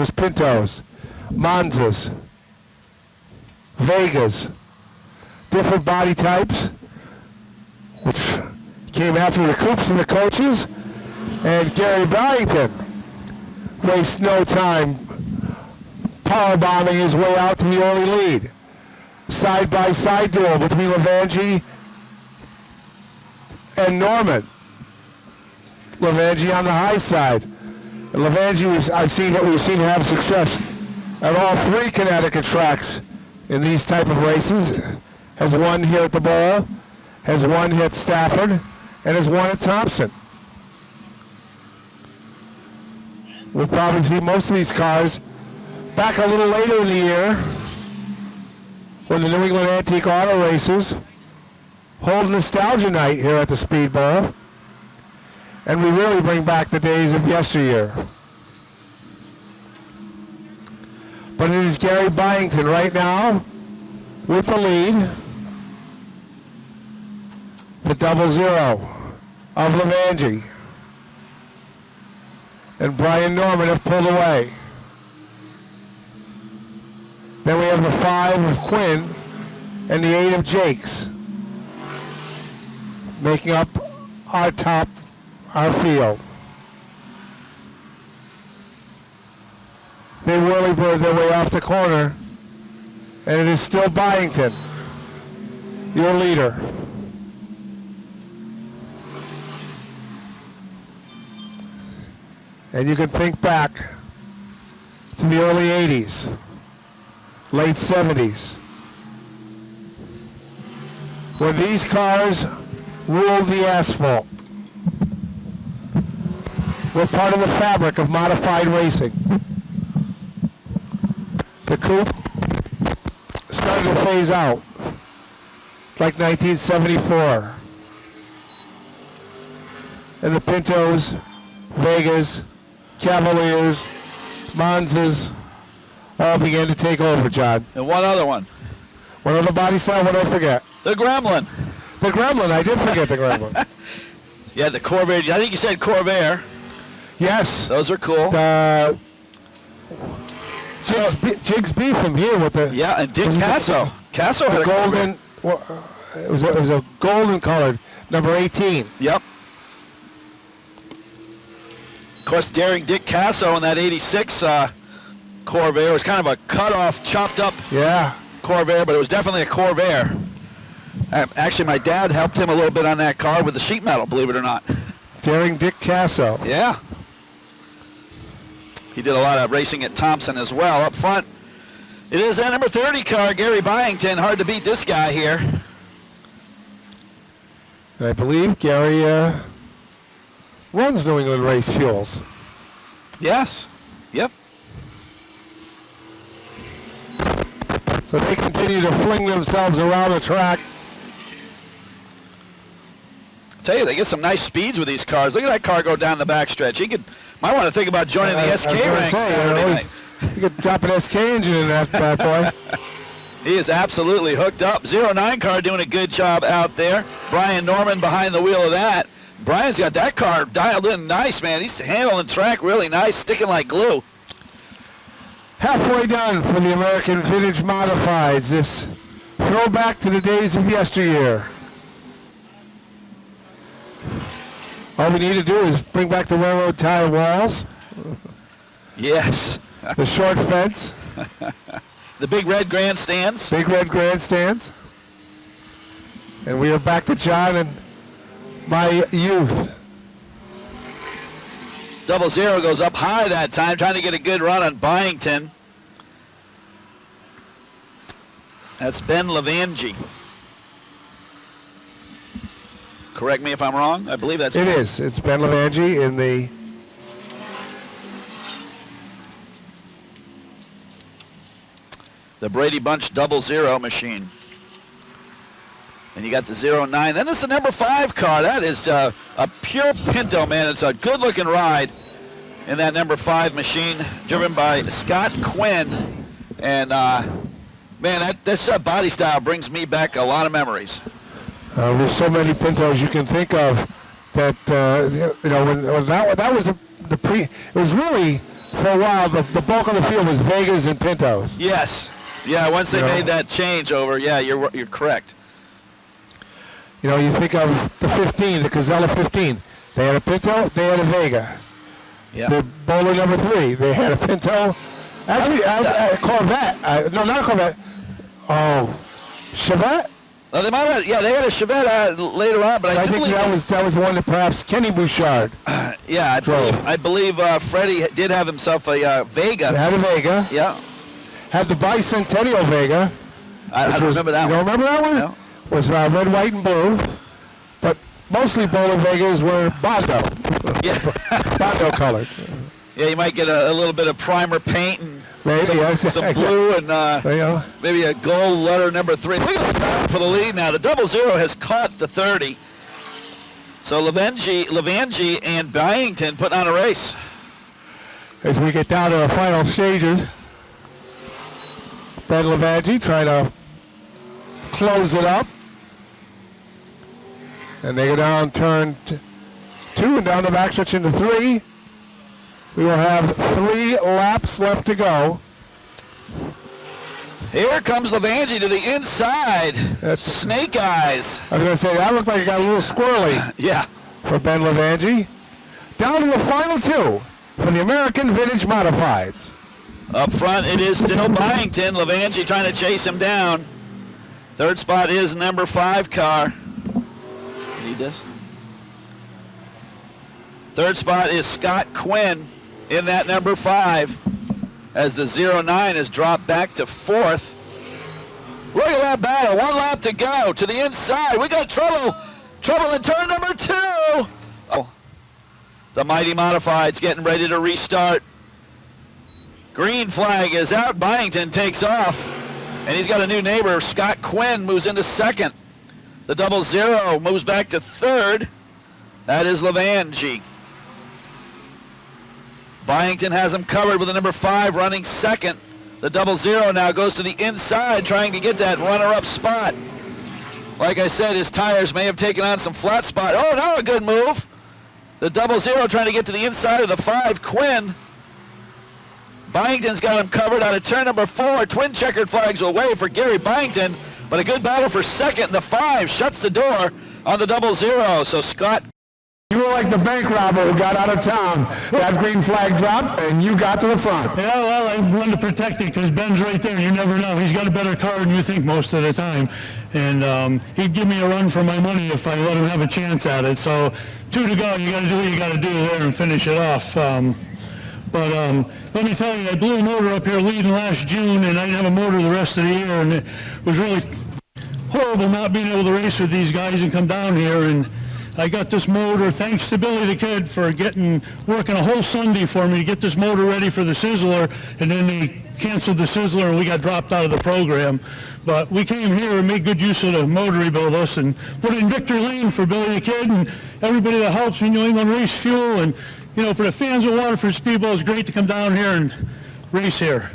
there's Pintos, Monzas, Vegas, different body types, which came after the Coops and the coaches, and Gary Barrington wastes no time power bombing his way out to the early lead. Side-by-side duel between Levangie and Norman. Levangie on the high side. And Levangie, we've seen him have success at all three Connecticut tracks in these type of races. Has won here at the Bowl, has won here at Stafford, and has won at Thompson. We'll probably see most of these cars back a little later in the year when the New England Antique Auto Races hold Nostalgia Night here at the Speed Bowl, and we really bring back the days of yesteryear. But it is Gary Byington right now with the lead. The 00 of Levangie. And Brian Norman have pulled away. Then we have the 5 of Quinn and the 8 of Jakes making up our field. They whirly-bird their way off the corner, and it is still Byington, your leader. And you can think back to the early 80s, late 70s, when these cars ruled the asphalt. Were part of the fabric of modified racing. The coupe started to phase out, like 1974. And the Pintos, Vegas, Cavaliers, Monzas, all began to take over, John. And one other one. One other body style, what did I forget? The Gremlin. The Gremlin, I did forget the Gremlin. Yeah, the Corvair, I think you said Corvair. Yes. Those are cool. Jigs B from here with the... Yeah, and Dick Casso. Casso had a golden... it was a golden colored, number 18. Yep. Of course, Daring Dick Casso in that 86 Corvair was kind of a cut-off, chopped-up Corvair, but it was definitely a Corvair. Actually, my dad helped him a little bit on that car with the sheet metal, believe it or not. Daring Dick Casso. Yeah. He did a lot of racing at Thompson as well. Up front, it is that number 30 car, Gary Byington. Hard to beat this guy here. And I believe Gary runs New England Race Fuels. Yes. Yep. So they continue to fling themselves around the track. Tell you, they get some nice speeds with these cars. Look at that car go down the backstretch. He might want to think about joining the SK ranks Saturday night. You could drop an SK engine in that bad boy. He is absolutely hooked up. 09 car doing a good job out there. Brian Norman behind the wheel of that. Brian's got that car dialed in nice, man. He's handling the track really nice, sticking like glue. Halfway done for the American Vintage Modifieds. This throwback to the days of yesteryear. All we need to do is bring back the railroad tie walls. Yes. The short fence. The big red grandstands. Big red grandstands. And we are back to John and my youth. 00 goes up high that time, trying to get a good run on Byington. That's Ben Levangie. Correct me if I'm wrong. I believe that's... It is. It's Ben Levangie in the Brady Bunch 00 machine. And you got the 09. Then it's the number 5 car. That is a pure Pinto, man. It's a good-looking ride in that number 5 machine, driven by Scott Quinn. And, man, this body style brings me back a lot of memories. there's so many Pintos you can think of that, when that was it was really for a while, the bulk of the field was Vegas and Pintos. Yes. Yeah, once they made that changeover, yeah, you're correct. You know, you think of the 15, the Casella 15. They had a Pinto, they had a Vega. Yeah. The bowler number 3, they had a Pinto. Actually, a Corvette. No, not a Corvette. Oh, Chevette? Well, they might have, yeah, they had a Chevette later on, but I think that was the one that perhaps Kenny Bouchard. Yeah, drove. I believe Freddie did have himself a Vega. They had a Vega. Yeah. Had the Bicentennial Vega. I don't remember that one. You don't remember that one? No. Was red, white, and blue. But mostly bowler Vegas were Bondo. Yeah. Bondo colored. Yeah, you might get a little bit of primer paint and maybe, some blue and maybe a gold letter number 3. Look at that for the lead now. The 00 has caught the 30. So Levangie and Byington putting on a race. As we get down to the final stages, Ben Levangie trying to close it up. And they go down turn 2 and down the backstretch into 3. We will have 3 laps left to go. Here comes Levangie to the inside. That's snake eyes. I was going to say, that looked like it got a little squirrely. Yeah. For Ben Levangie. Down to the final 2 for the American Vintage Modifieds. Up front, it is still Byington. Levangie trying to chase him down. Third spot is number 5 car. Need this? Third spot is Scott Quinn in that number 5 as the 09 has dropped back to 4th. Look at that battle. 1 lap to go to the inside. We got trouble. Trouble in turn number 2. Oh, the Mighty Modifieds getting ready to restart. Green flag is out. Byington takes off. And he's got a new neighbor. Scott Quinn moves into 2nd. The 00 moves back to 3rd. That is Levangie. Byington has him covered with the number 5 running 2nd. The 00 now goes to the inside trying to get that runner-up spot. Like I said, his tires may have taken on some flat spot. Oh, now a good move. The 00 trying to get to the inside of the 5, Quinn. Byington's got him covered on a turn number 4. Twin checkered flags will wave for Gary Byington, but a good battle for 2nd. The 5 shuts the door on the 00. So Scott. You were like the bank robber who got out of town. That green flag dropped, and you got to the front. Yeah, well, I wanted to protect it because Ben's right there. You never know. He's got a better car than you think most of the time. And he'd give me a run for my money if I let him have a chance at it. So 2 to go. You got to do what you got to do there and finish it off. But let me tell you, I blew a motor up here leading last June, and I didn't have a motor the rest of the year. And it was really horrible not being able to race with these guys and come down here. And I got this motor, thanks to Billy the Kid for working a whole Sunday for me to get this motor ready for the Sizzler, and then they canceled the Sizzler and we got dropped out of the program. But we came here and made good use of the motor he built us and put in Victor Lane for Billy the Kid and everybody that helps me, New England Race Fuel, and for the fans of Waterford Speedball, it's great to come down here and race here.